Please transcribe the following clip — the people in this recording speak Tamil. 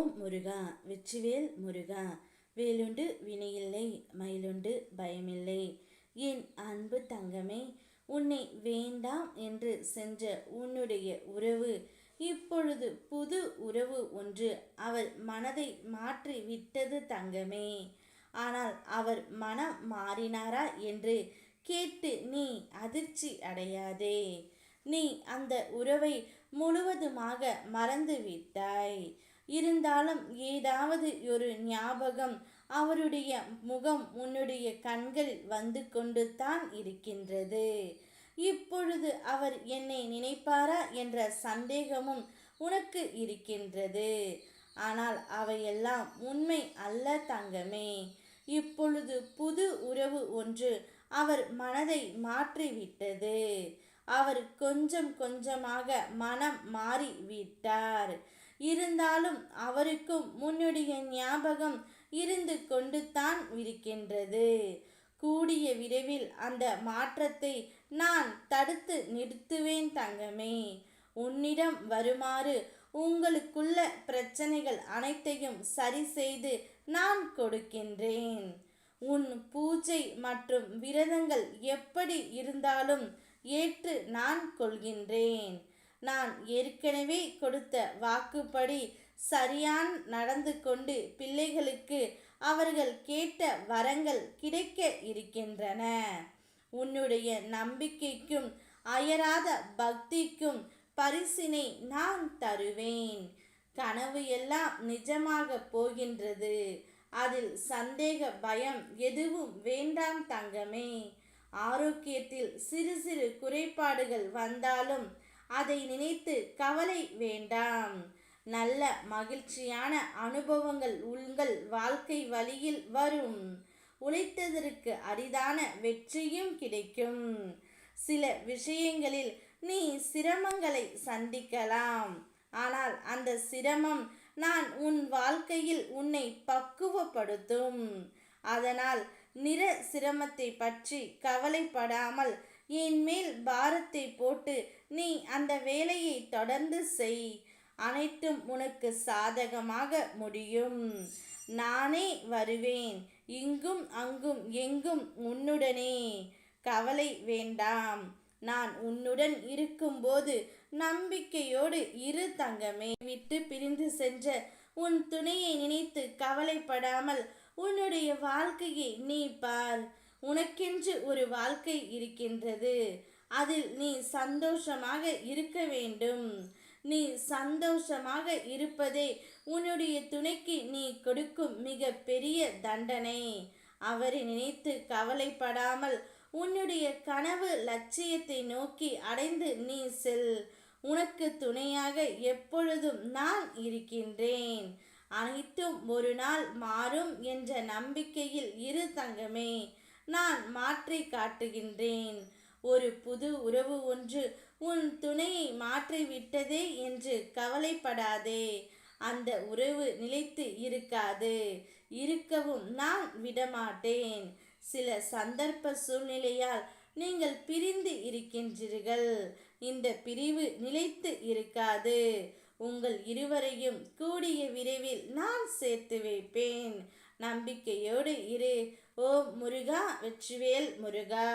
ஓம் முருகா வெற்றிவேல் முருகா. வேலுண்டு வினையில்லை, மயிலுண்டு பயமில்லை. என் அன்பு தங்கமே, உன்னை வேண்டாம் என்று சென்ற உன்னுடைய உறவு இப்பொழுது புது உறவு ஒன்று அவர் மனதை மாற்றி விட்டது தங்கமே. ஆனால் அவர் மனம் மாறினாரா என்று கேட்டு நீ அதிர்ச்சி அடையாதே. நீ அந்த உறவை முழுவதுமாக மறந்து விட்டாய். இருந்தாலும் ஏதாவது ஒரு ஞாபகம், அவருடைய முகம் உன்னுடைய கண்கள் வந்து கொண்டு தான் இருக்கின்றது. இப்பொழுது அவர் என்னை நினைப்பாரா என்ற சந்தேகமும் உனக்கு இருக்கின்றது. ஆனால் அவையெல்லாம் உண்மை அல்ல தங்கமே. இப்பொழுது புது உறவு ஒன்று அவர் மனதை மாற்றிவிட்டது. அவர் கொஞ்சம் கொஞ்சமாக மனம் மாறி விட்டார். இருந்தாலும் அவருக்கும் முன்னுடைய ஞாபகம் இருந்து கொண்டு தான் இருக்கின்றது. கூடிய விரைவில் அந்த மாற்றத்தை நான் தடுத்து நிறுத்துவேன் தங்கமே. உன்னிடம் வருமாறு உங்களுக்குள்ள பிரச்சனைகள் அனைத்தையும் சரி செய்து நான் கொடுக்கின்றேன். உன் பூஜை மற்றும் விரதங்கள் எப்படி இருந்தாலும் ஏற்று நான் கொள்கின்றேன். நான் ஏற்கனவே கொடுத்த வாக்குப்படி சரியான் நடந்து கொண்டு பிள்ளைகளுக்கு அவர்கள் கேட்ட வரங்கள் கிடைக்க இருக்கின்றன. உன்னுடைய நம்பிக்கைக்கும் அயராத பக்திக்கும் பரிசினை நான் தருவேன். கனவு எல்லாம் நிஜமாக போகின்றது. அதில் சந்தேக பயம் எதுவும் வேண்டாம் தங்கமே. ஆரோக்கியத்தில் சிறு சிறு குறைபாடுகள் வந்தாலும் அதை நினைத்து கவலை வேண்டாம். நல்ல மகிழ்ச்சியான அனுபவங்கள் உங்கள் வாழ்க்கை வழியில் வரும். உழைத்ததற்கு அரிதான வெற்றியும் கிடைக்கும். சில விஷயங்களில் நீ சிரமங்களை சந்திக்கலாம். ஆனால் அந்த சிரமம் நான் உன் வாழ்க்கையில் உன்னை பக்குவப்படுத்தும். அதனால் நிற சிரமத்தை பற்றி கவலைப்படாமல் என் மேல் பாரத்தை போட்டு நீ அந்த வேலையை தொடர்ந்து செய். அனைத்தும் உனக்கு சாதகமாக முடியும். நானே வருவேன். இங்கும் அங்கும் எங்கும் உன்னுடனே. கவலை வேண்டாம். நான் உன்னுடன் இருக்கும்போது நம்பிக்கையோடு இரு தங்கமே. விட்டு பிரிந்து சென்ற உன் துணையை நினைத்து கவலைப்படாமல் உன்னுடைய வாழ்க்கையை நீ பார். உனக்கென்று ஒரு வாழ்க்கை இருக்கின்றது. அதில் நீ சந்தோஷமாக இருக்க வேண்டும். நீ சந்தோஷமாக இருப்பதே உன்னுடைய துணைக்கு நீ கொடுக்கும் மிக பெரிய தண்டனை. அவரை நினைத்து கவலைப்படாமல் உன்னுடைய கனவு லட்சியத்தை நோக்கி அடைந்து நீ செல். உனக்கு துணையாக எப்பொழுதும் நான் இருக்கின்றேன். அனைத்தும் ஒரு நாள் மாறும் என்ற நம்பிக்கையில் இரு தங்கமே. நான் மாற்றி காட்டுகின்றேன். ஒரு புது உறவு ஒன்று உன் துணையை மாற்றிவிட்டதே என்று கவலைப்படாதே. அந்த உறவு நிலைத்து இருக்காது. இருக்கவும் நான் விடமாட்டேன். சில சந்தர்ப்ப சூழ்நிலையால் நீங்கள் பிரிந்து இருக்கின்றீர்கள். இந்த பிரிவு நிலைத்து இருக்காது. உங்கள் இருவரையும் கூடிய விரைவில் நான் சேர்த்து வைப்பேன். நம்பிக்கையோடு இரு. ஓம் முருகா வெற்றிவேல் முருகா.